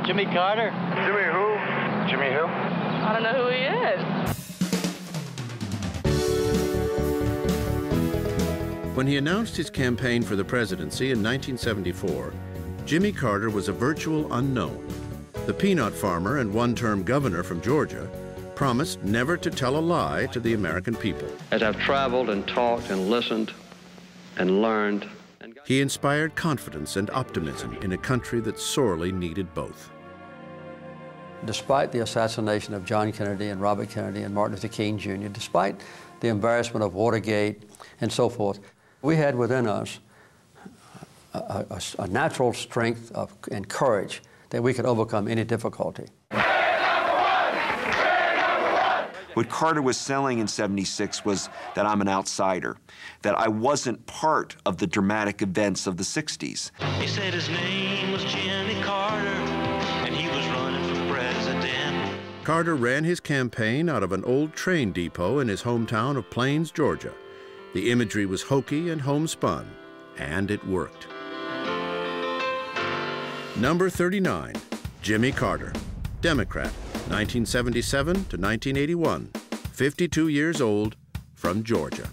Jimmy Carter. Jimmy who? Jimmy who? I don't know who he is. When he announced his campaign for the presidency in 1974, Jimmy Carter was a virtual unknown. The peanut farmer and one-term governor from Georgia promised never to tell a lie to the American people. As I've traveled and talked and listened and learned, he inspired confidence and optimism in a country that sorely needed both. Despite the assassination of John Kennedy and Robert Kennedy and Martin Luther King Jr., despite the embarrassment of Watergate and so forth, we had within us a natural strength and courage that we could overcome any difficulty. What Carter was selling in '76 was that I'm an outsider, that I wasn't part of the dramatic events of the '60s. He said his name was Jimmy Carter, and he was running for president. Carter ran his campaign out of an old train depot in his hometown of Plains, Georgia. The imagery was hokey and homespun, and it worked. Number 39, Jimmy Carter, Democrat, 1977 to 1981, 52 years old, from Georgia.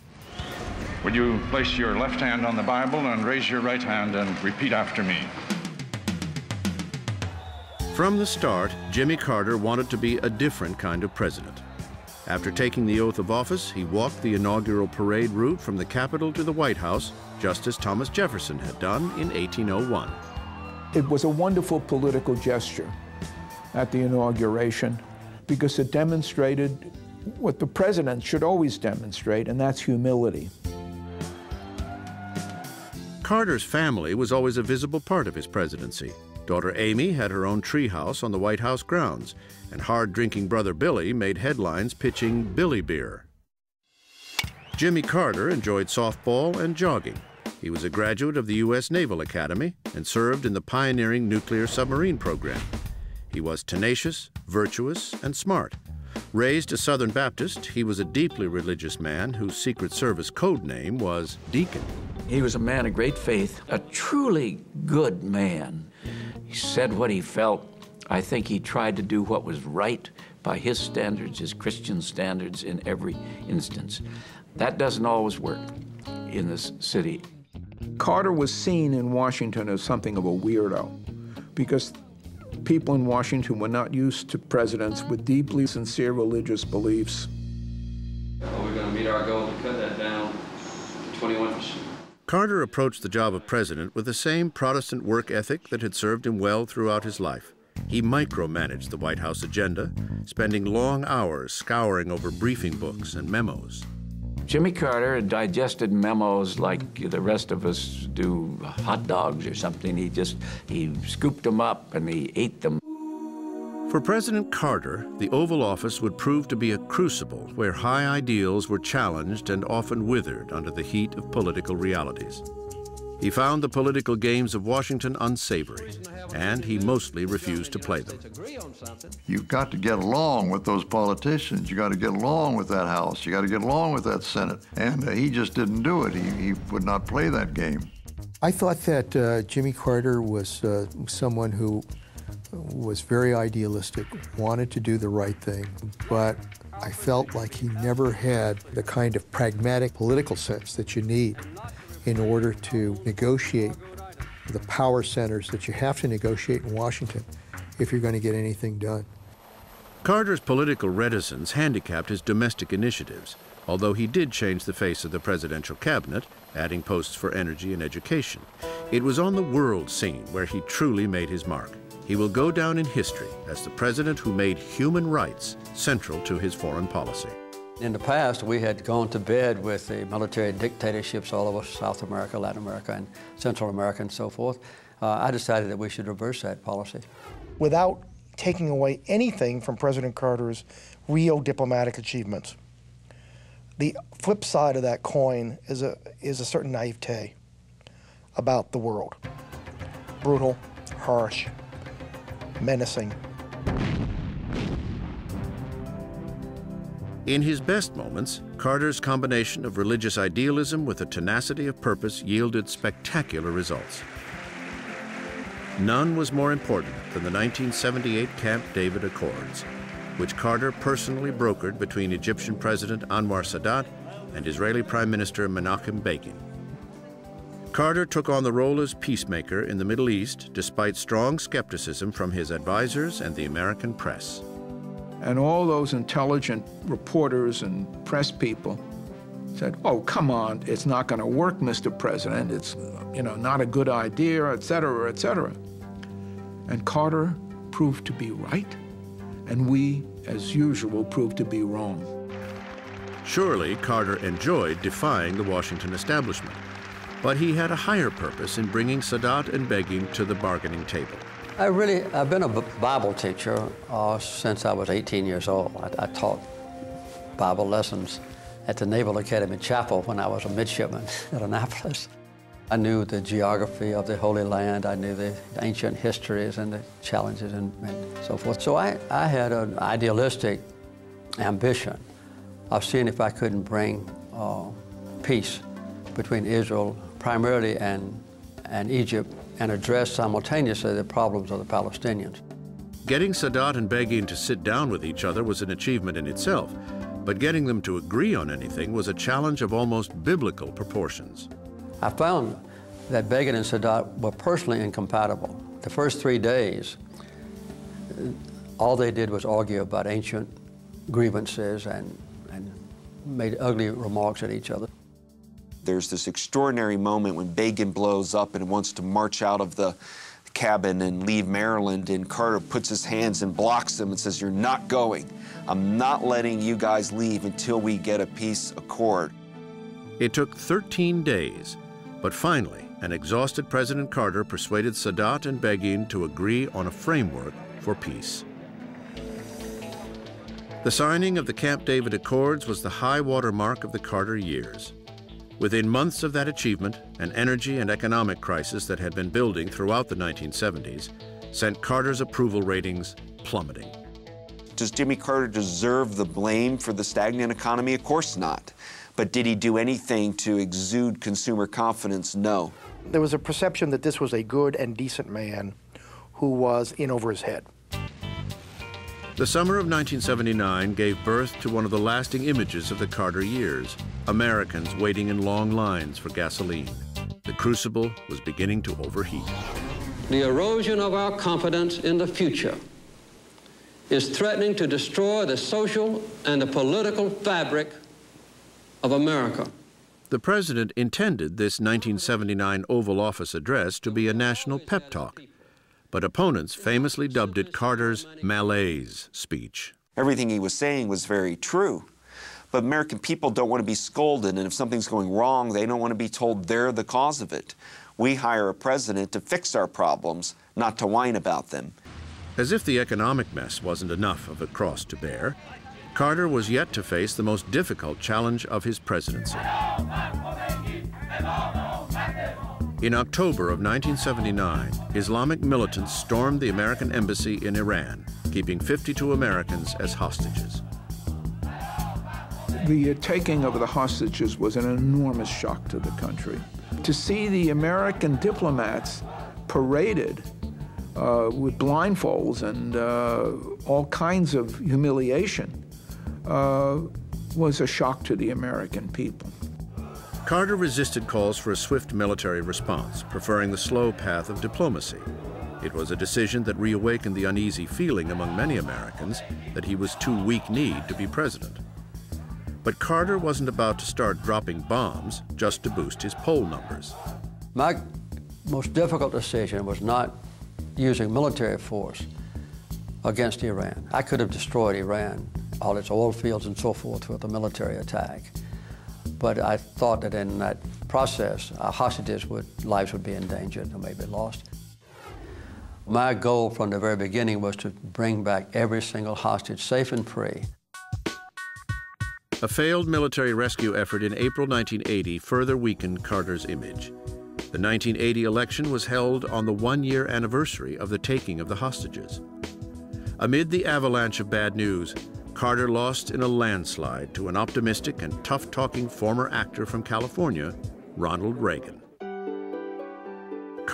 Would you place your left hand on the Bible and raise your right hand and repeat after me? From the start, Jimmy Carter wanted to be a different kind of president. After taking the oath of office, he walked the inaugural parade route from the Capitol to the White House, just as Thomas Jefferson had done in 1801. It was a wonderful political gesture at the inauguration because it demonstrated what the president should always demonstrate, and that's humility. Carter's family was always a visible part of his presidency. Daughter Amy had her own treehouse on the White House grounds, and hard-drinking brother Billy made headlines pitching Billy beer. Jimmy Carter enjoyed softball and jogging. He was a graduate of the U.S. Naval Academy and served in the pioneering nuclear submarine program. He was tenacious, virtuous, and smart. Raised a Southern Baptist, he was a deeply religious man whose Secret Service code name was Deacon. He was a man of great faith, a truly good man. He said what he felt. I think he tried to do what was right by his standards, his Christian standards, in every instance. That doesn't always work in this city. Carter was seen in Washington as something of a weirdo because people in Washington were not used to presidents with deeply sincere religious beliefs. Well, we're going to meet our goal to cut that down to 21%. Carter approached the job of president with the same Protestant work ethic that had served him well throughout his life. He micromanaged the White House agenda, spending long hours scouring over briefing books and memos. Jimmy Carter digested memos like the rest of us do hot dogs or something. He scooped them up and he ate them. For President Carter, the Oval Office would prove to be a crucible where high ideals were challenged and often withered under the heat of political realities. He found the political games of Washington unsavory, and he mostly refused to play them. You've got to get along with those politicians. You got to get along with that House. You got to get along with that Senate. And he just didn't do it. He would not play that game. I thought that Jimmy Carter was someone who was very idealistic, wanted to do the right thing, but I felt like he never had the kind of pragmatic political sense that you need in order to negotiate the power centers that you have to negotiate in Washington if you're going to get anything done. Carter's political reticence handicapped his domestic initiatives, although he did change the face of the presidential cabinet, adding posts for energy and education. It was on the world scene where he truly made his mark. He will go down in history as the president who made human rights central to his foreign policy. In the past, we had gone to bed with the military dictatorships all over South America, Latin America, and Central America, and so forth. I decided that we should reverse that policy. Without taking away anything from President Carter's real diplomatic achievements, the flip side of that coin is a certain naivete about the world. Brutal, harsh, menacing. In his best moments, Carter's combination of religious idealism with a tenacity of purpose yielded spectacular results. None was more important than the 1978 Camp David Accords, which Carter personally brokered between Egyptian President Anwar Sadat and Israeli Prime Minister Menachem Begin. Carter took on the role as peacemaker in the Middle East despite strong skepticism from his advisors and the American press. And all those intelligent reporters and press people said, oh, come on, it's not going to work, Mr. President. It's, not a good idea, et cetera, et cetera. And Carter proved to be right, and we, as usual, proved to be wrong. Surely Carter enjoyed defying the Washington establishment, but he had a higher purpose in bringing Sadat and Begin to the bargaining table. I've been a Bible teacher since I was 18 years old. I taught Bible lessons at the Naval Academy Chapel when I was a midshipman at Annapolis. I knew the geography of the Holy Land. I knew the ancient histories and the challenges and so forth. So I had an idealistic ambition of seeing if I couldn't bring peace between Israel primarily and Egypt and address simultaneously the problems of the Palestinians. Getting Sadat and Begin to sit down with each other was an achievement in itself, but getting them to agree on anything was a challenge of almost biblical proportions. I found that Begin and Sadat were personally incompatible. The first 3 days, all they did was argue about ancient grievances and made ugly remarks at each other. There's this extraordinary moment when Begin blows up and wants to march out of the cabin and leave Maryland, and Carter puts his hands and blocks him and says, "You're not going. I'm not letting you guys leave until we get a peace accord." It took 13 days, but finally, an exhausted President Carter persuaded Sadat and Begin to agree on a framework for peace. The signing of the Camp David Accords was the high water mark of the Carter years. Within months of that achievement, an energy and economic crisis that had been building throughout the 1970s sent Carter's approval ratings plummeting. Does Jimmy Carter deserve the blame for the stagnant economy? Of course not. But did he do anything to exude consumer confidence? No. There was a perception that this was a good and decent man who was in over his head. The summer of 1979 gave birth to one of the lasting images of the Carter years, Americans waiting in long lines for gasoline. The crucible was beginning to overheat. The erosion of our confidence in the future is threatening to destroy the social and the political fabric of America. The president intended this 1979 Oval Office address to be a national pep talk, but opponents famously dubbed it Carter's malaise speech. Everything he was saying was very true, but American people don't want to be scolded, and if something's going wrong, they don't want to be told they're the cause of it. We hire a president to fix our problems, not to whine about them. As if the economic mess wasn't enough of a cross to bear, Carter was yet to face the most difficult challenge of his presidency. In October of 1979, Islamic militants stormed the American embassy in Iran, keeping 52 Americans as hostages. The taking of the hostages was an enormous shock to the country. To see the American diplomats paraded with blindfolds and all kinds of humiliation was a shock to the American people. Carter resisted calls for a swift military response, preferring the slow path of diplomacy. It was a decision that reawakened the uneasy feeling among many Americans that he was too weak-kneed to be president. But Carter wasn't about to start dropping bombs just to boost his poll numbers. My most difficult decision was not using military force against Iran. I could have destroyed Iran, all its oil fields and so forth, with a military attack. But I thought that in that process, our hostages' lives would be endangered or maybe lost. My goal from the very beginning was to bring back every single hostage safe and free. A failed military rescue effort in April 1980 further weakened Carter's image. The 1980 election was held on the one-year anniversary of the taking of the hostages. Amid the avalanche of bad news, Carter lost in a landslide to an optimistic and tough-talking former actor from California, Ronald Reagan.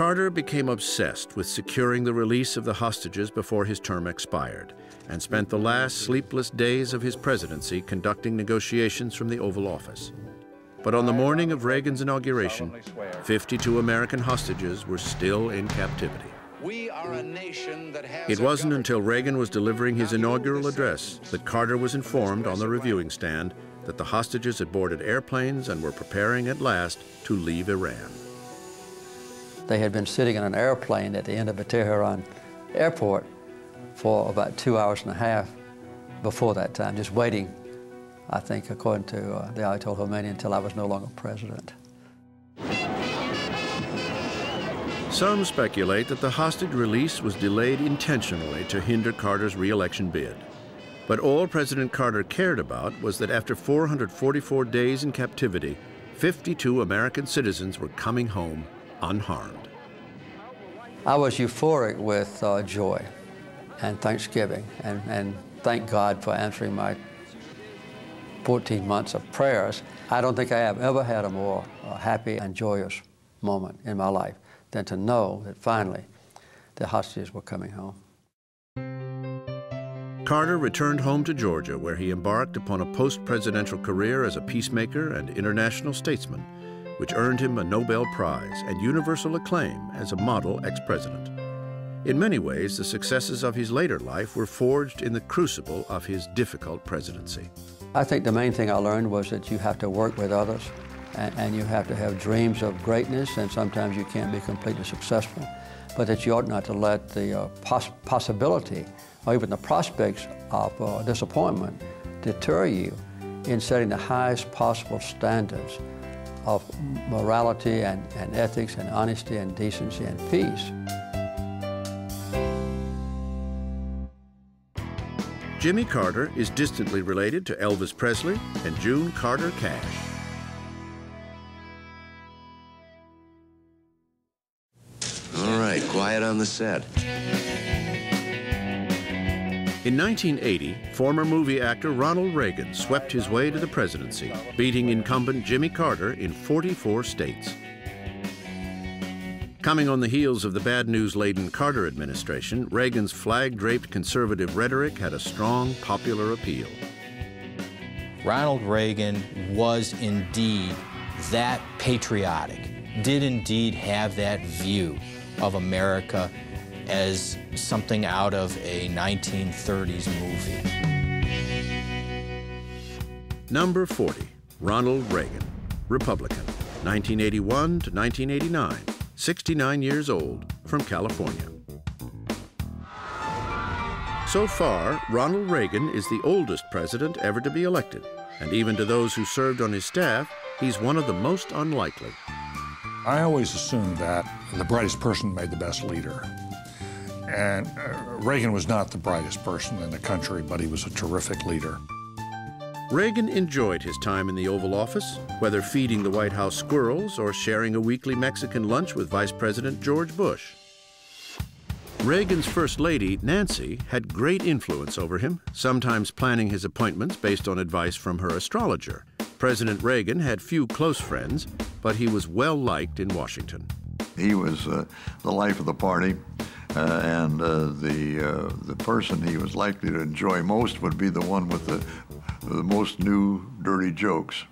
Carter became obsessed with securing the release of the hostages before his term expired, and spent the last sleepless days of his presidency conducting negotiations from the Oval Office. But on the morning of Reagan's inauguration, 52 American hostages were still in captivity. We are a nation that has It wasn't until Reagan was delivering his inaugural address that Carter was informed on the reviewing stand that the hostages had boarded airplanes and were preparing at last to leave Iran. They had been sitting in an airplane at the end of the Tehran airport for about 2 hours and a half before that time, just waiting, I think, according to the Ayatollah Khomeini, until I was no longer president. Some speculate that the hostage release was delayed intentionally to hinder Carter's re-election bid. But all President Carter cared about was that after 444 days in captivity, 52 American citizens were coming home unharmed. I was euphoric with joy and thanksgiving, and thank God for answering my 14 months of prayers. I don't think I have ever had a more happy and joyous moment in my life than to know that finally the hostages were coming home. Carter returned home to Georgia, where he embarked upon a post-presidential career as a peacemaker and international statesman, which earned him a Nobel Prize and universal acclaim as a model ex-president. In many ways, the successes of his later life were forged in the crucible of his difficult presidency. I think the main thing I learned was that you have to work with others, and you have to have dreams of greatness, and sometimes you can't be completely successful, but that you ought not to let the possibility or even the prospects of disappointment deter you in setting the highest possible standards of morality and ethics and honesty and decency and peace. Jimmy Carter is distantly related to Elvis Presley and June Carter Cash. All right, quiet on the set. In 1980, former movie actor Ronald Reagan swept his way to the presidency, beating incumbent Jimmy Carter in 44 states. Coming on the heels of the bad news-laden Carter administration, Reagan's flag-draped conservative rhetoric had a strong popular appeal. Ronald Reagan was indeed that patriotic, did indeed have that view of America as something out of a 1930s movie. Number 40, Ronald Reagan, Republican, 1981 to 1989, 69 years old, from California. So far, Ronald Reagan is the oldest president ever to be elected, and even to those who served on his staff, he's one of the most unlikely. I always assumed that the brightest person made the best leader. And Reagan was not the brightest person in the country, but he was a terrific leader. Reagan enjoyed his time in the Oval Office, whether feeding the White House squirrels or sharing a weekly Mexican lunch with Vice President George Bush. Reagan's First Lady, Nancy, had great influence over him, sometimes planning his appointments based on advice from her astrologer. President Reagan had few close friends, but he was well-liked in Washington. He was the life of the party. And the person he was likely to enjoy most would be the one with the most new dirty jokes.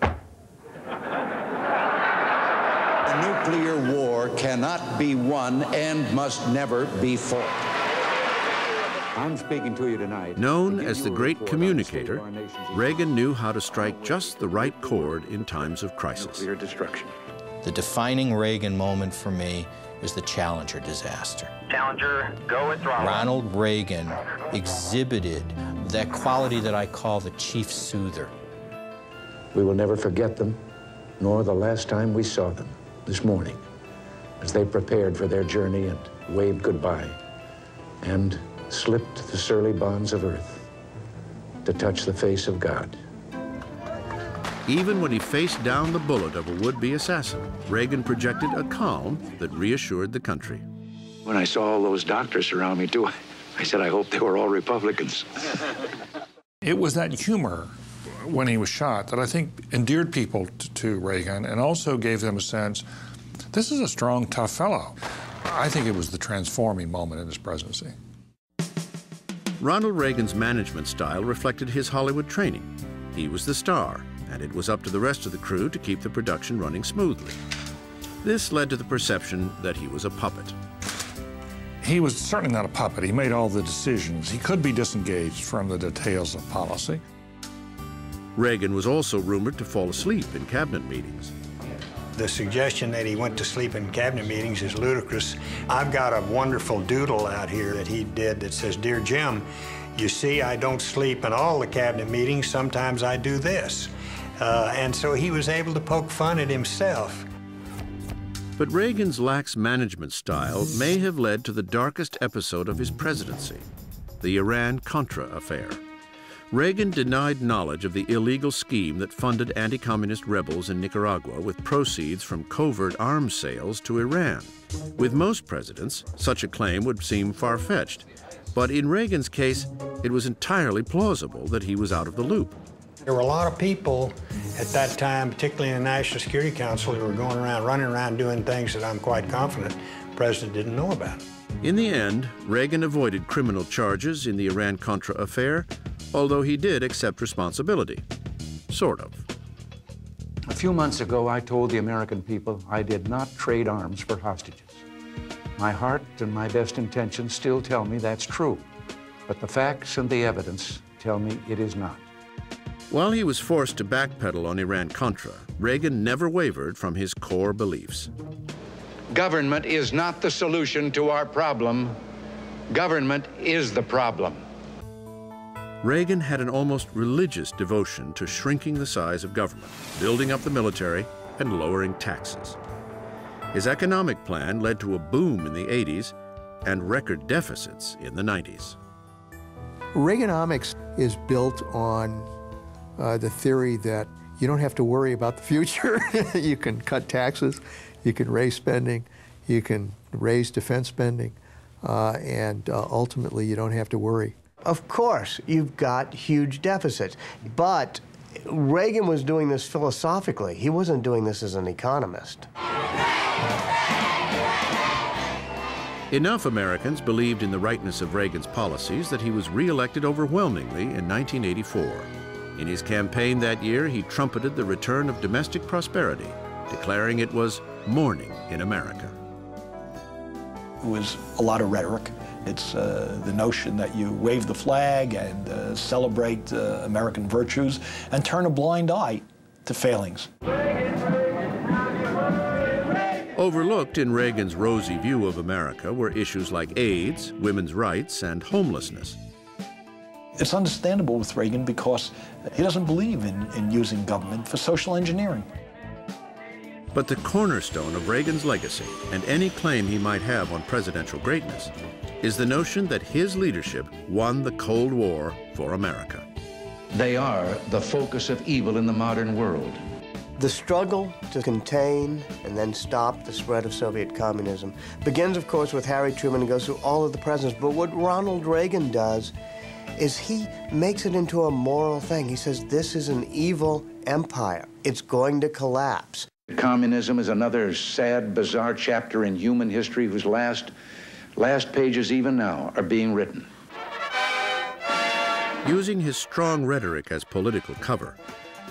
The nuclear war cannot be won and must never be fought. I'm speaking to you tonight. Known as the great communicator, Reagan knew how to strike just the right chord in times of crisis. Nuclear destruction. The defining Reagan moment for me was the Challenger disaster. Challenger, go with throttle. Ronald Reagan exhibited that quality that I call the chief soother. We will never forget them, nor the last time we saw them this morning, as they prepared for their journey and waved goodbye and slipped the surly bonds of earth to touch the face of God. Even when he faced down the bullet of a would-be assassin, Reagan projected a calm that reassured the country. When I saw all those doctors around me, too, I said, I hope they were all Republicans. It was that humor when he was shot that I think endeared people to Reagan and also gave them a sense This is a strong, tough fellow. I think it was the transforming moment in his presidency. Ronald Reagan's management style reflected his Hollywood training. He was the star, and it was up to the rest of the crew to keep the production running smoothly. This led to the perception that he was a puppet. He was certainly not a puppet. He made all the decisions. He could be disengaged from the details of policy. Reagan was also rumored to fall asleep in cabinet meetings. The suggestion that he went to sleep in cabinet meetings is ludicrous. I've got a wonderful doodle out here that he did that says, "Dear Jim, you see, I don't sleep in all the cabinet meetings. Sometimes I do this." And so he was able to poke fun at himself. But Reagan's lax management style may have led to the darkest episode of his presidency, the Iran-Contra affair. Reagan denied knowledge of the illegal scheme that funded anti-communist rebels in Nicaragua with proceeds from covert arms sales to Iran. With most presidents, such a claim would seem far-fetched. But in Reagan's case, it was entirely plausible that he was out of the loop. There were a lot of people at that time, particularly in the National Security Council, who were going around, running around doing things that I'm quite confident the president didn't know about. In the end, Reagan avoided criminal charges in the Iran-Contra affair, although he did accept responsibility. Sort of. A few months ago, I told the American people I did not trade arms for hostages. My heart and my best intentions still tell me that's true, but the facts and the evidence tell me it is not. While he was forced to backpedal on Iran-Contra, Reagan never wavered from his core beliefs. Government is not the solution to our problem. Government is the problem. Reagan had an almost religious devotion to shrinking the size of government, building up the military, and lowering taxes. His economic plan led to a boom in the 80s and record deficits in the 90s. Reaganomics is built on the theory that you don't have to worry about the future. You can cut taxes, you can raise spending, you can raise defense spending, and ultimately you don't have to worry. Of course, you've got huge deficits, but Reagan was doing this philosophically. He wasn't doing this as an economist. Enough Americans believed in the rightness of Reagan's policies that he was re-elected overwhelmingly in 1984. In his campaign that year, he trumpeted the return of domestic prosperity, declaring it was morning in America. It was a lot of rhetoric. It's the notion that you wave the flag and celebrate American virtues and turn a blind eye to failings. Overlooked in Reagan's rosy view of America were issues like AIDS, women's rights, and homelessness. It's understandable with Reagan because he doesn't believe in using government for social engineering. But the cornerstone of Reagan's legacy, and any claim he might have on presidential greatness, is the notion that his leadership won the Cold War for America. They are the focus of evil in the modern world. The struggle to contain and then stop the spread of Soviet communism begins, of course, with Harry Truman and goes through all of the presidents. But what Ronald Reagan does is he makes it into a moral thing. He says, this is an evil empire. It's going to collapse. Communism is another sad, bizarre chapter in human history whose last pages even now are being written. Using his strong rhetoric as political cover,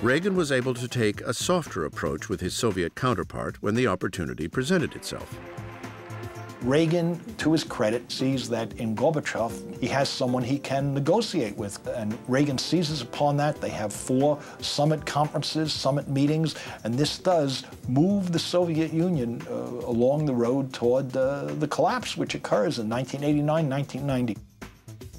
Reagan was able to take a softer approach with his Soviet counterpart when the opportunity presented itself. Reagan, to his credit, sees that in Gorbachev, he has someone he can negotiate with. And Reagan seizes upon that. They have 4 summit conferences, summit meetings, and this does move the Soviet Union along the road toward the collapse, which occurs in 1989, 1990.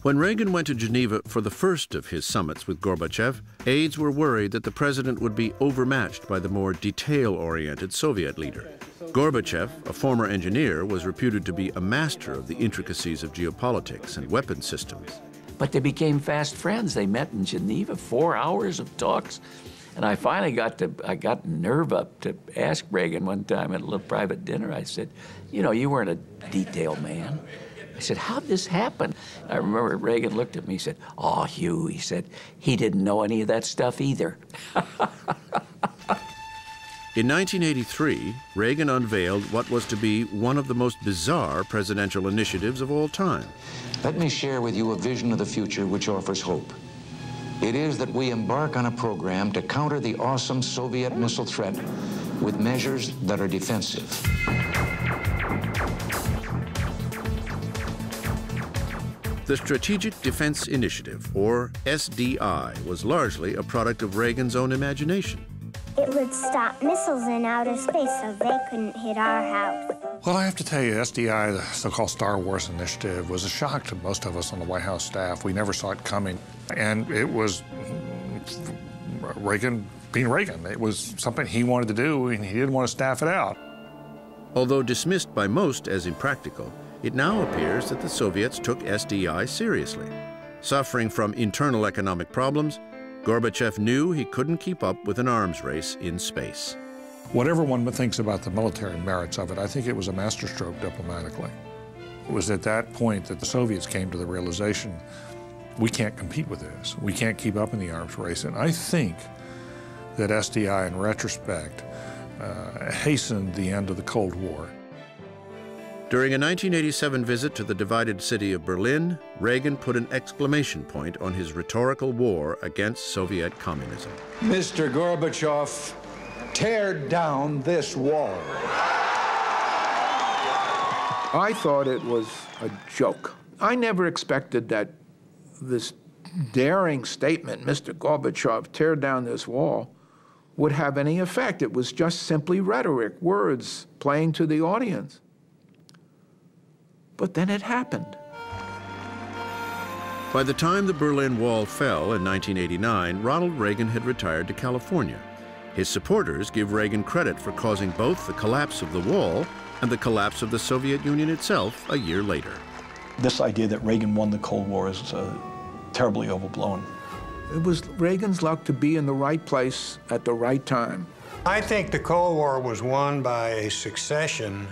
When Reagan went to Geneva for the first of his summits with Gorbachev, aides were worried that the president would be overmatched by the more detail-oriented Soviet leader. Gorbachev, a former engineer, was reputed to be a master of the intricacies of geopolitics and weapon systems. But they became fast friends. They met in Geneva, 4 hours of talks. And I finally got nerve up to ask Reagan one time at a little private dinner. I said, you know, you weren't a detail man. I said, how'd this happen? I remember Reagan looked at me, he said, oh, Hugh, he said, he didn't know any of that stuff either. In 1983, Reagan unveiled what was to be one of the most bizarre presidential initiatives of all time. Let me share with you a vision of the future which offers hope. It is that we embark on a program to counter the awesome Soviet missile threat with measures that are defensive. The Strategic Defense Initiative, or SDI, was largely a product of Reagan's own imagination. It would stop missiles in outer space so they couldn't hit our house. Well, I have to tell you, SDI, the so-called Star Wars initiative, was a shock to most of us on the White House staff. We never saw it coming. And it was Reagan being Reagan. It was something he wanted to do, and he didn't want to staff it out. Although dismissed by most as impractical, it now appears that the Soviets took SDI seriously. Suffering from internal economic problems, Gorbachev knew he couldn't keep up with an arms race in space. Whatever one thinks about the military merits of it, I think it was a masterstroke diplomatically. It was at that point that the Soviets came to the realization, we can't compete with this. We can't keep up in the arms race. And I think that SDI, in retrospect, hastened the end of the Cold War. During a 1987 visit to the divided city of Berlin, Reagan put an exclamation point on his rhetorical war against Soviet communism. Mr. Gorbachev, tear down this wall. I thought it was a joke. I never expected that this daring statement, Mr. Gorbachev, tear down this wall, would have any effect. It was just simply rhetoric, words playing to the audience. But then it happened. By the time the Berlin Wall fell in 1989, Ronald Reagan had retired to California. His supporters give Reagan credit for causing both the collapse of the wall and the collapse of the Soviet Union itself a year later. This idea that Reagan won the Cold War is terribly overblown. It was Reagan's luck to be in the right place at the right time. I think the Cold War was won by a succession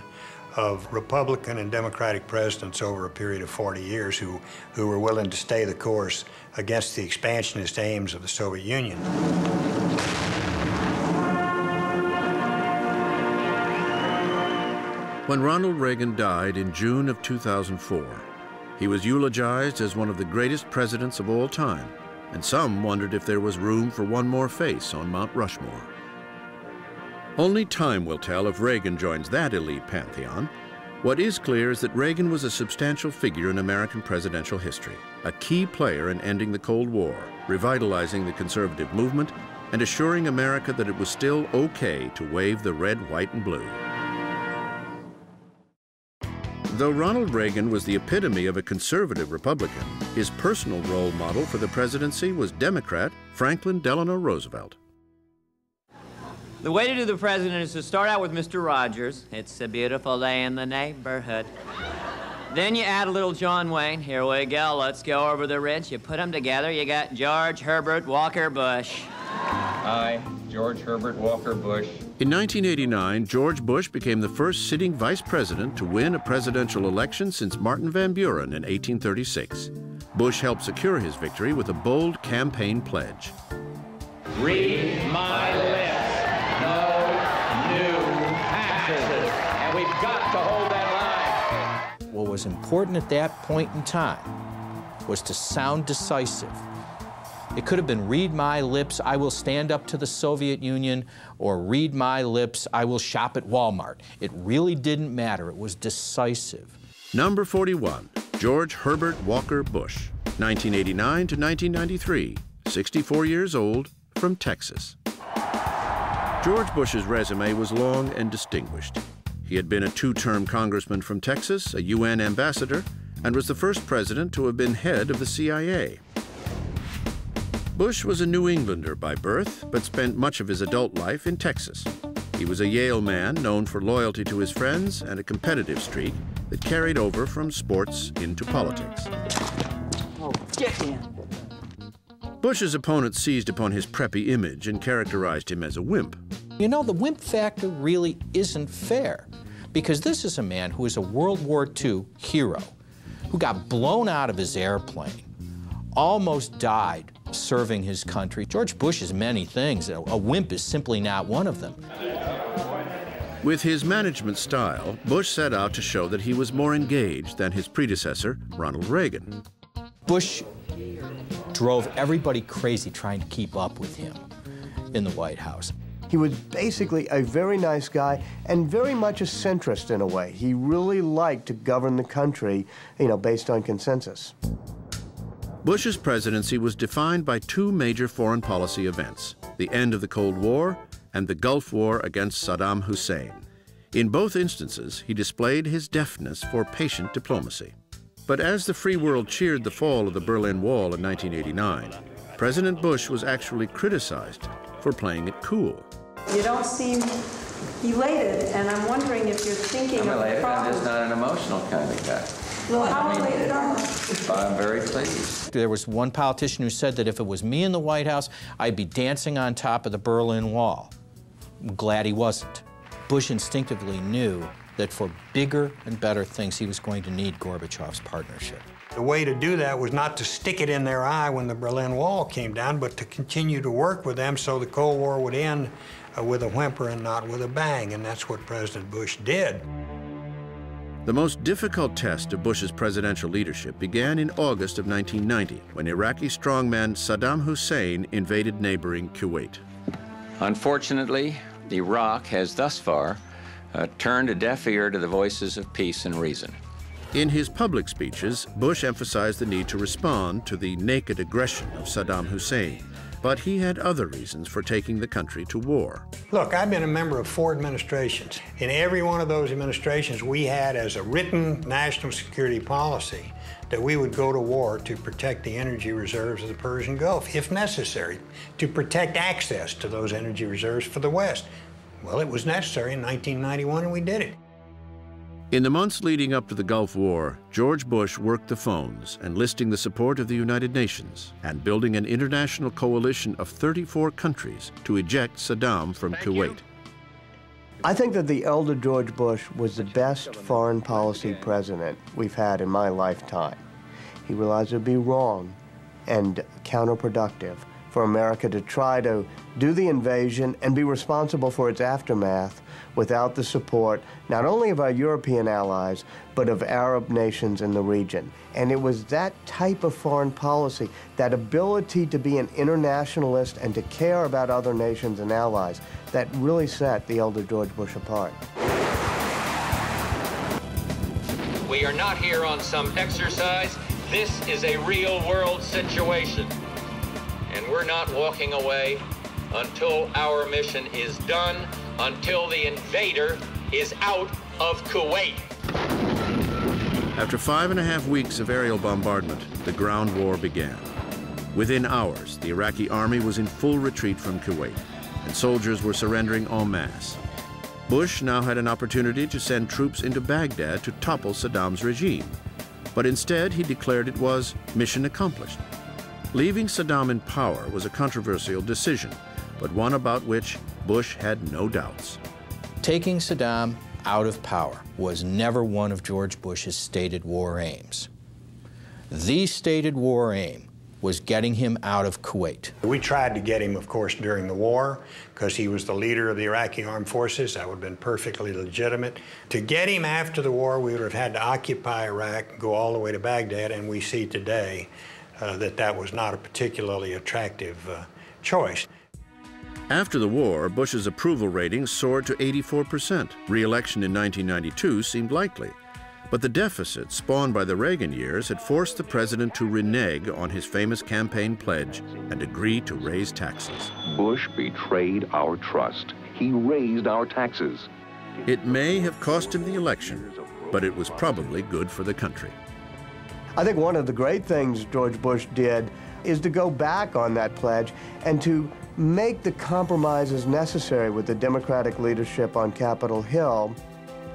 of Republican and Democratic presidents over a period of 40 years who were willing to stay the course against the expansionist aims of the Soviet Union. When Ronald Reagan died in June of 2004, he was eulogized as one of the greatest presidents of all time, and some wondered if there was room for one more face on Mount Rushmore. Only time will tell if Reagan joins that elite pantheon. What is clear is that Reagan was a substantial figure in American presidential history, a key player in ending the Cold War, revitalizing the conservative movement, and assuring America that it was still okay to wave the red, white, and blue. Though Ronald Reagan was the epitome of a conservative Republican, his personal role model for the presidency was Democrat Franklin Delano Roosevelt. The way to do the president is to start out with Mr. Rogers. It's a beautiful day in the neighborhood. Then you add a little John Wayne. Here we go, let's go over the ridge. You put them together, you got George Herbert Walker Bush. I, George Herbert Walker Bush. In 1989, George Bush became the first sitting vice president to win a presidential election since Martin Van Buren in 1836. Bush helped secure his victory with a bold campaign pledge. Read my lips. No new passes. And we've got to hold that line. What was important at that point in time was to sound decisive. It could have been, read my lips, I will stand up to the Soviet Union, or read my lips, I will shop at Walmart. It really didn't matter. It was decisive. Number 41, George Herbert Walker Bush, 1989 to 1993, 64 years old, from Texas. George Bush's resume was long and distinguished. He had been a two-term congressman from Texas, a UN ambassador, and was the first president to have been head of the CIA. Bush was a New Englander by birth, but spent much of his adult life in Texas. He was a Yale man known for loyalty to his friends and a competitive streak that carried over from sports into politics. Oh, get in. Bush's opponents seized upon his preppy image and characterized him as a wimp. You know, the wimp factor really isn't fair, because this is a man who is a World War II hero, who got blown out of his airplane, almost died serving his country. George Bush is many things. A wimp is simply not one of them. With his management style, Bush set out to show that he was more engaged than his predecessor, Ronald Reagan. Bush drove everybody crazy trying to keep up with him in the White House. He was basically a very nice guy and very much a centrist in a way. He really liked to govern the country, based on consensus. Bush's presidency was defined by two major foreign policy events, the end of the Cold War and the Gulf War against Saddam Hussein. In both instances, he displayed his deftness for patient diplomacy. But as the free world cheered the fall of the Berlin Wall in 1989, President Bush was actually criticized for playing it cool. You don't seem elated, and I'm wondering if you're thinking I'm of elated. the problem. I'm just not an emotional kind of guy. Well, how elated are you? I'm very pleased. There was one politician who said that if it was me in the White House, I'd be dancing on top of the Berlin Wall. I'm glad he wasn't. Bush instinctively knew that for bigger and better things, he was going to need Gorbachev's partnership. The way to do that was not to stick it in their eye when the Berlin Wall came down, but to continue to work with them so the Cold War would end with a whimper and not with a bang, and that's what President Bush did. The most difficult test of Bush's presidential leadership began in August of 1990, when Iraqi strongman Saddam Hussein invaded neighboring Kuwait. Unfortunately, Iraq has thus far turned a deaf ear to the voices of peace and reason. In his public speeches, Bush emphasized the need to respond to the naked aggression of Saddam Hussein, but he had other reasons for taking the country to war. Look, I've been a member of 4 administrations. In every one of those administrations, we had as a written national security policy that we would go to war to protect the energy reserves of the Persian Gulf, if necessary, to protect access to those energy reserves for the West. Well, it was necessary in 1991, and we did it. In the months leading up to the Gulf War, George Bush worked the phones, enlisting the support of the United Nations and building an international coalition of 34 countries to eject Saddam from Kuwait. I think that the elder George Bush was the best foreign policy president we've had in my lifetime. He realized it would be wrong and counterproductive for America to try to do the invasion and be responsible for its aftermath without the support not only of our European allies, but of Arab nations in the region. And it was that type of foreign policy, that ability to be an internationalist and to care about other nations and allies, that really set the elder George Bush apart. We are not here on some exercise. This is a real-world situation. And we're not walking away until our mission is done, until the invader is out of Kuwait. After 5.5 weeks of aerial bombardment, the ground war began. Within hours, the Iraqi army was in full retreat from Kuwait, and soldiers were surrendering en masse. Bush now had an opportunity to send troops into Baghdad to topple Saddam's regime, but instead he declared it was mission accomplished. Leaving Saddam in power was a controversial decision, but one about which Bush had no doubts. Taking Saddam out of power was never one of George Bush's stated war aims. The stated war aim was getting him out of Kuwait. We tried to get him, of course, during the war, because he was the leader of the Iraqi armed forces. That would have been perfectly legitimate. To get him after the war, we would have had to occupy Iraq, go all the way to Baghdad, and we see today that was not a particularly attractive choice. After the war, Bush's approval ratings soared to 84%. Re-election in 1992 seemed likely. But the deficit spawned by the Reagan years had forced the president to renege on his famous campaign pledge and agree to raise taxes. Bush betrayed our trust. He raised our taxes. It may have cost him the election, but it was probably good for the country. I think one of the great things George Bush did is to go back on that pledge and to make the compromises necessary with the Democratic leadership on Capitol Hill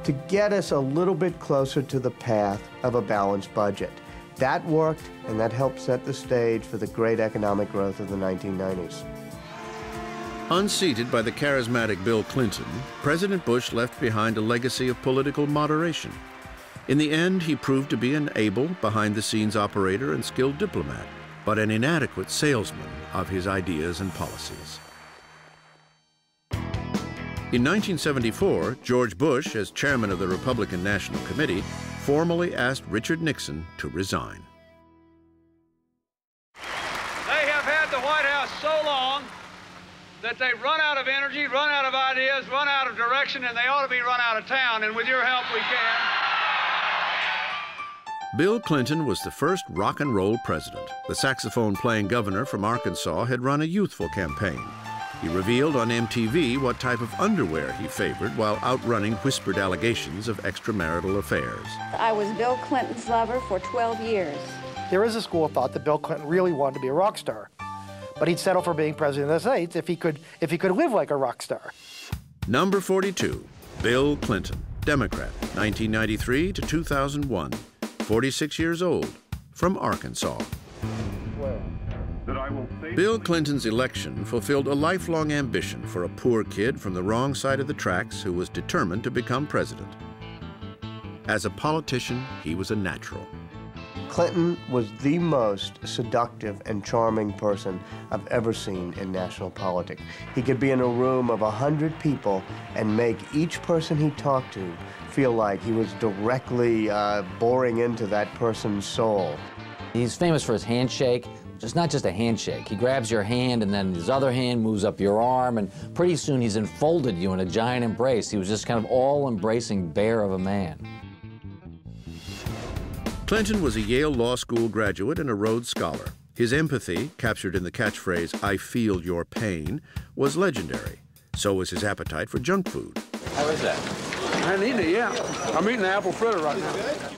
to get us a little bit closer to the path of a balanced budget. That worked, and that helped set the stage for the great economic growth of the 1990s. Unseated by the charismatic Bill Clinton, President Bush left behind a legacy of political moderation. In the end, he proved to be an able, behind-the-scenes operator and skilled diplomat, but an inadequate salesman of his ideas and policies. In 1974, George Bush, as chairman of the Republican National Committee, formally asked Richard Nixon to resign. They have had the White House so long that they've run out of energy, run out of ideas, run out of direction, and they ought to be run out of town, and with your help we can. Bill Clinton was the first rock and roll president. The saxophone-playing governor from Arkansas had run a youthful campaign. He revealed on MTV what type of underwear he favored while outrunning whispered allegations of extramarital affairs. I was Bill Clinton's lover for 12 years. There is a school of thought that Bill Clinton really wanted to be a rock star, but he'd settle for being president of the United States if he could live like a rock star. Number 42, Bill Clinton, Democrat, 1993 to 2001, 46 years old, from Arkansas. Bill Clinton's election fulfilled a lifelong ambition for a poor kid from the wrong side of the tracks who was determined to become president. As a politician, he was a natural. Clinton was the most seductive and charming person I've ever seen in national politics. He could be in a room of 100 people and make each person he talked to feel like he was directly boring into that person's soul. He's famous for his handshake. It's not just a handshake. He grabs your hand and then his other hand moves up your arm, and pretty soon he's enfolded you in a giant embrace. He was just kind of all-embracing bear of a man. Clinton was a Yale Law School graduate and a Rhodes Scholar. His empathy, captured in the catchphrase, "I feel your pain," was legendary. So was his appetite for junk food. How is that? I haven't eaten it yet. I'm eating an apple fritter right now.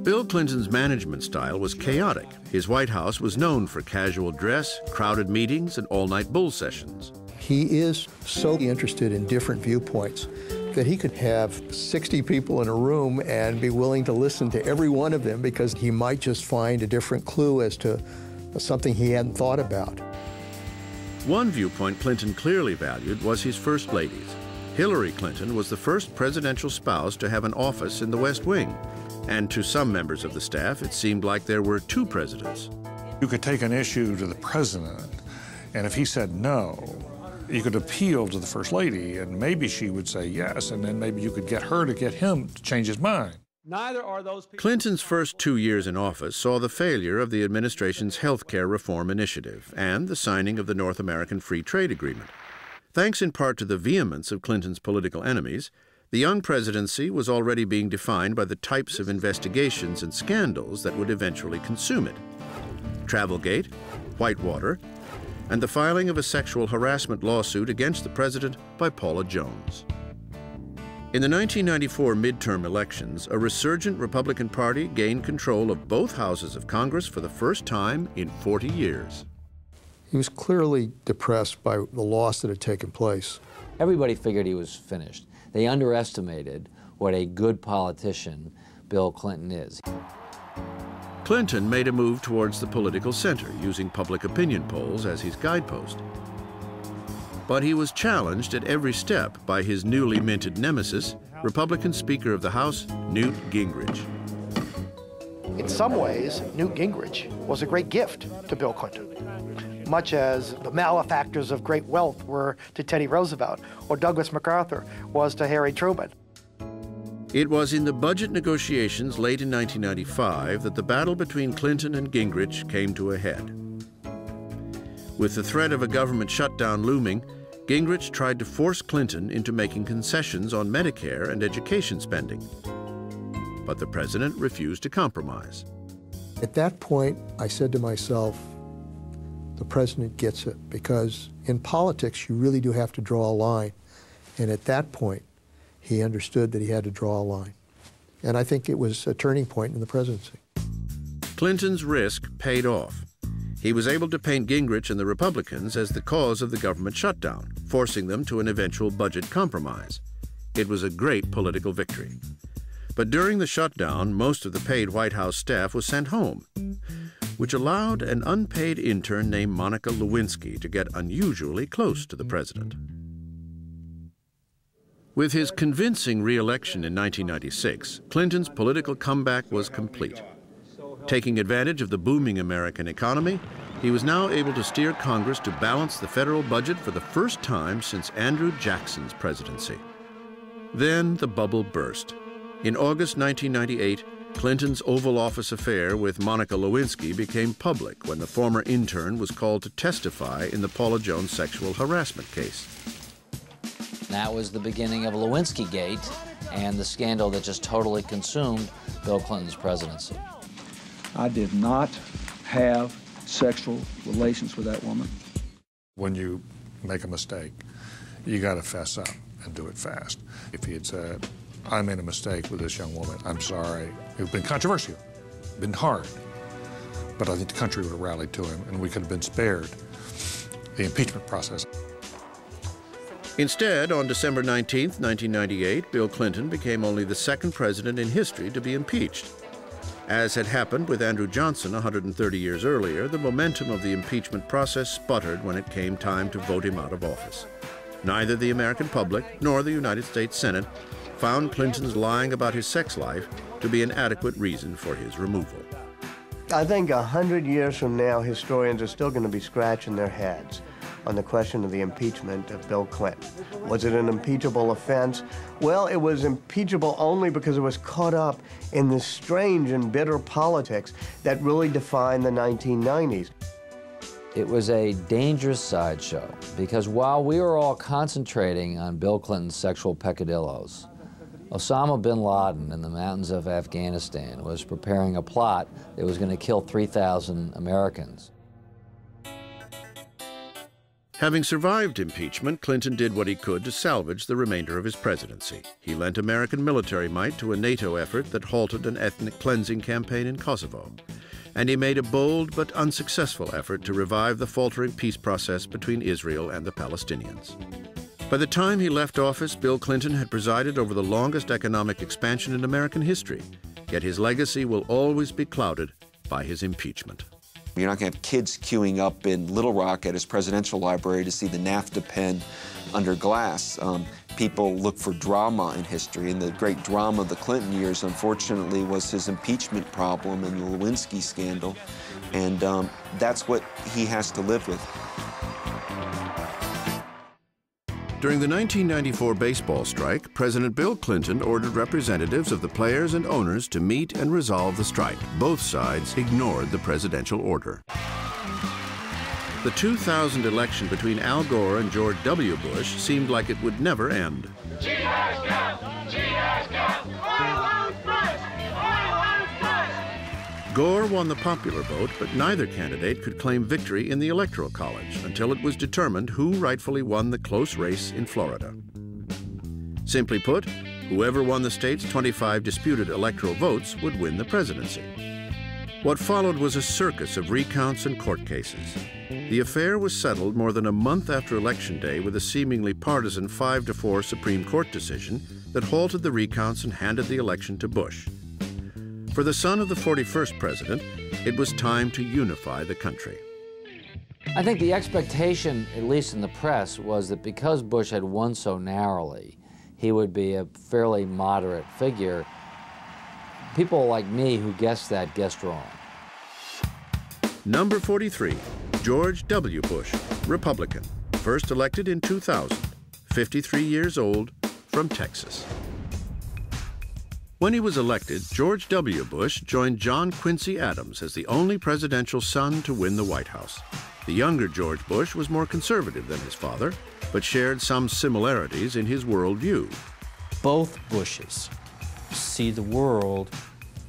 Bill Clinton's management style was chaotic. His White House was known for casual dress, crowded meetings, and all-night bull sessions. He is so interested in different viewpoints that he could have 60 people in a room and be willing to listen to every one of them because he might just find a different clue as to something he hadn't thought about. One viewpoint Clinton clearly valued was his first ladies. Hillary Clinton was the first presidential spouse to have an office in the West Wing. And to some members of the staff, it seemed like there were two presidents. You could take an issue to the president, and if he said no, you could appeal to the First Lady, and maybe she would say yes, and then maybe you could get her to get him to change his mind. Neither are those people. Clinton's first 2 years in office saw the failure of the administration's health care reform initiative and the signing of the North American Free Trade Agreement. Thanks in part to the vehemence of Clinton's political enemies, the young presidency was already being defined by the types of investigations and scandals that would eventually consume it. Travelgate, Whitewater, and the filing of a sexual harassment lawsuit against the president by Paula Jones. In the 1994 midterm elections, a resurgent Republican Party gained control of both houses of Congress for the first time in 40 years. He was clearly depressed by the loss that had taken place. Everybody figured he was finished. They underestimated what a good politician Bill Clinton is. Clinton made a move towards the political center, using public opinion polls as his guidepost. But he was challenged at every step by his newly minted nemesis, Republican Speaker of the House, Newt Gingrich. In some ways, Newt Gingrich was a great gift to Bill Clinton, much as the malefactors of great wealth were to Teddy Roosevelt, or Douglas MacArthur was to Harry Truman. It was in the budget negotiations late in 1995 that the battle between Clinton and Gingrich came to a head. With the threat of a government shutdown looming, Gingrich tried to force Clinton into making concessions on Medicare and education spending. But the president refused to compromise. At that point, I said to myself, the president gets it, because in politics, you really do have to draw a line. And at that point, he understood that he had to draw a line. And I think it was a turning point in the presidency. Clinton's risk paid off. He was able to paint Gingrich and the Republicans as the cause of the government shutdown, forcing them to an eventual budget compromise. It was a great political victory. But during the shutdown, most of the paid White House staff was sent home, which allowed an unpaid intern named Monica Lewinsky to get unusually close to the president. With his convincing re-election in 1996, Clinton's political comeback was complete. Taking advantage of the booming American economy, he was now able to steer Congress to balance the federal budget for the first time since Andrew Jackson's presidency. Then the bubble burst. In August 1998, Clinton's Oval Office affair with Monica Lewinsky became public when the former intern was called to testify in the Paula Jones sexual harassment case. That was the beginning of Lewinsky Gate and the scandal that just totally consumed Bill Clinton's presidency. I did not have sexual relations with that woman. When you make a mistake, you got to fess up and do it fast. If he had said, I made a mistake with this young woman, I'm sorry, it would have been controversial, been hard. But I think the country would have rallied to him and we could have been spared the impeachment process. Instead, on December 19, 1998, Bill Clinton became only the second president in history to be impeached. As had happened with Andrew Johnson 130 years earlier, the momentum of the impeachment process sputtered when it came time to vote him out of office. Neither the American public nor the United States Senate found Clinton's lying about his sex life to be an adequate reason for his removal. I think 100 years from now, historians are still going to be scratching their heads on the question of the impeachment of Bill Clinton. Was it an impeachable offense? Well, it was impeachable only because it was caught up in this strange and bitter politics that really defined the 1990s. It was a dangerous sideshow because while we were all concentrating on Bill Clinton's sexual peccadillos, Osama bin Laden in the mountains of Afghanistan was preparing a plot that was going to kill 3,000 Americans. Having survived impeachment, Clinton did what he could to salvage the remainder of his presidency. He lent American military might to a NATO effort that halted an ethnic cleansing campaign in Kosovo. And he made a bold but unsuccessful effort to revive the faltering peace process between Israel and the Palestinians. By the time he left office, Bill Clinton had presided over the longest economic expansion in American history, yet his legacy will always be clouded by his impeachment. You're not going to have kids queuing up in Little Rock at his presidential library to see the NAFTA pen under glass. People look for drama in history, and the great drama of the Clinton years, unfortunately, was his impeachment problem and the Lewinsky scandal, and that's what he has to live with. During the 1994 baseball strike, President Bill Clinton ordered representatives of the players and owners to meet and resolve the strike. Both sides ignored the presidential order. The 2000 election between Al Gore and George W. Bush seemed like it would never end. Gore won the popular vote, but neither candidate could claim victory in the Electoral College until it was determined who rightfully won the close race in Florida. Simply put, whoever won the state's 25 disputed electoral votes would win the presidency. What followed was a circus of recounts and court cases. The affair was settled more than a month after Election Day with a seemingly partisan 5-4 Supreme Court decision that halted the recounts and handed the election to Bush. For the son of the 41st president, it was time to unify the country. I think the expectation, at least in the press, was that because Bush had won so narrowly, he would be a fairly moderate figure. People like me who guessed that guessed wrong. Number 43, George W. Bush, Republican, first elected in 2000, 53 years old, from Texas. When he was elected, George W. Bush joined John Quincy Adams as the only presidential son to win the White House. The younger George Bush was more conservative than his father, but shared some similarities in his worldview. Both Bushes see the world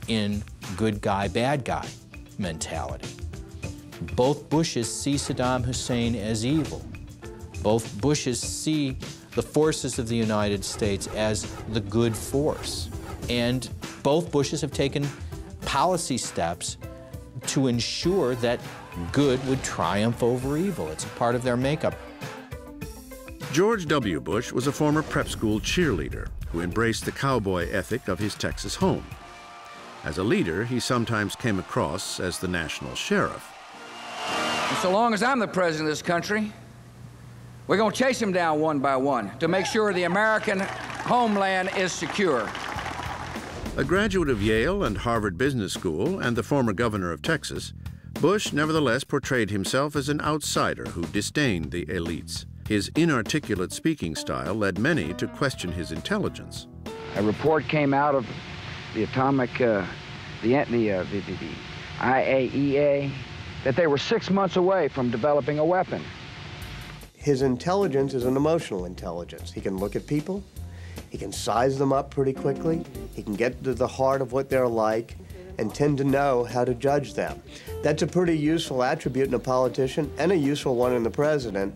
in good guy, bad guy mentality. Both Bushes see Saddam Hussein as evil. Both Bushes see the forces of the United States as the good force. And both Bushes have taken policy steps to ensure that good would triumph over evil. It's a part of their makeup. George W. Bush was a former prep school cheerleader who embraced the cowboy ethic of his Texas home. As a leader, he sometimes came across as the national sheriff. And so long as I'm the president of this country, we're going to chase them down one by one to make sure the American homeland is secure. A graduate of Yale and Harvard Business School and the former governor of Texas, Bush nevertheless portrayed himself as an outsider who disdained the elites. His inarticulate speaking style led many to question his intelligence. A report came out of the IAEA that they were 6 months away from developing a weapon. His intelligence is an emotional intelligence. He can look at people, he can size them up pretty quickly, he can get to the heart of what they're like, and tend to know how to judge them. That's a pretty useful attribute in a politician and a useful one in the president.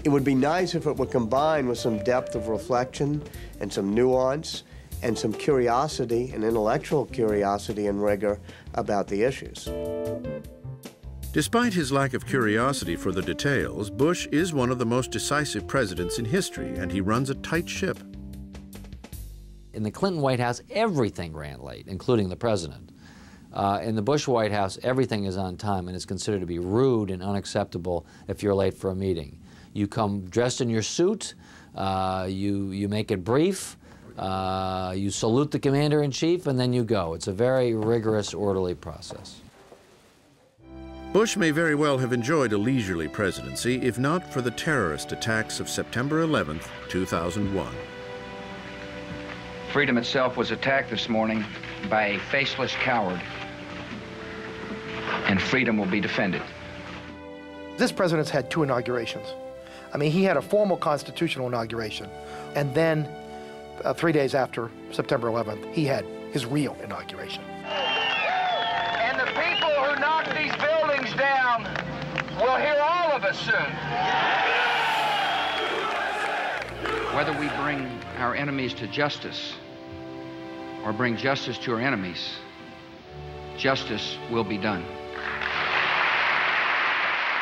It would be nice if it were combined with some depth of reflection and some nuance and some curiosity, and intellectual curiosity and rigor about the issues. Despite his lack of curiosity for the details, Bush is one of the most decisive presidents in history, and he runs a tight ship. In the Clinton White House, everything ran late, including the president. In the Bush White House, everything is on time and is considered to be rude and unacceptable if you're late for a meeting. You come dressed in your suit, you make it brief, you salute the commander-in-chief, and then you go. It's a very rigorous, orderly process. Bush may very well have enjoyed a leisurely presidency if not for the terrorist attacks of September 11th, 2001. Freedom itself was attacked this morning by a faceless coward, and freedom will be defended. This president's had 2 inaugurations. I mean, he had a formal constitutional inauguration, and then 3 days after September 11th, he had his real inauguration. And the people who knock these buildings down will hear all of us soon. Whether we bring our enemies to justice or bring justice to our enemies, justice will be done.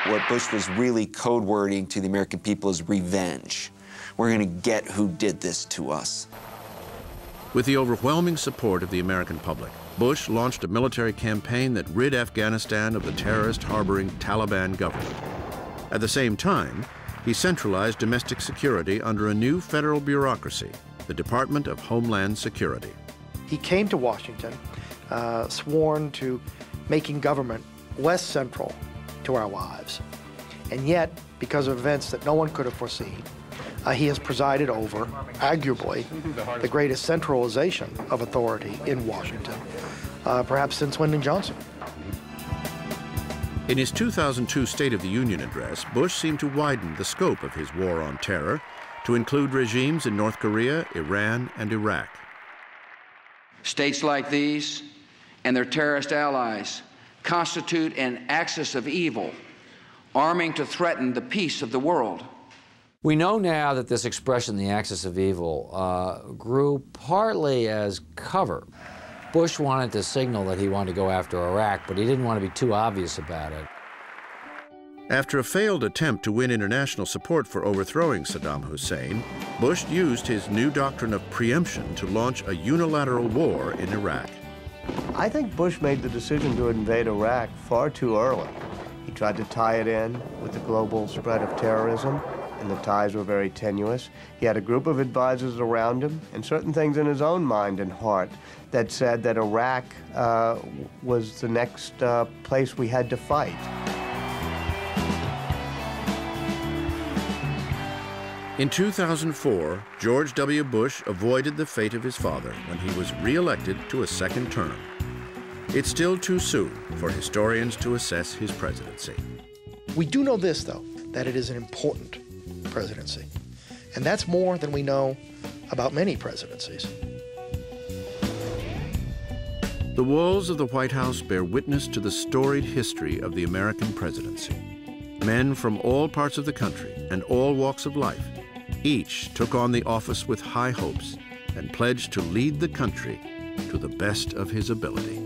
What Bush was really code wording to the American people is revenge. We're going to get who did this to us. With the overwhelming support of the American public, Bush launched a military campaign that rid Afghanistan of the terrorist-harboring Taliban government. At the same time, he centralized domestic security under a new federal bureaucracy, the Department of Homeland Security. He came to Washington, sworn to making government less central to our lives. And yet, because of events that no one could have foreseen, he has presided over, arguably, the greatest centralization of authority in Washington, perhaps since Lyndon Johnson. In his 2002 State of the Union address, Bush seemed to widen the scope of his war on terror to include regimes in North Korea, Iran, and Iraq. States like these and their terrorist allies constitute an axis of evil, arming to threaten the peace of the world. We know now that this expression, the axis of evil, grew partly as cover. Bush wanted to signal that he wanted to go after Iraq, but he didn't want to be too obvious about it. After a failed attempt to win international support for overthrowing Saddam Hussein, Bush used his new doctrine of preemption to launch a unilateral war in Iraq. I think Bush made the decision to invade Iraq far too early. He tried to tie it in with the global spread of terrorism, and the ties were very tenuous. He had a group of advisors around him and certain things in his own mind and heart that said that Iraq was the next place we had to fight. In 2004, George W. Bush avoided the fate of his father when he was re-elected to a second term. It's still too soon for historians to assess his presidency. We do know this, though, that it is an important presidency. And that's more than we know about many presidencies. The walls of the White House bear witness to the storied history of the American presidency. Men from all parts of the country and all walks of life each took on the office with high hopes and pledged to lead the country to the best of his ability.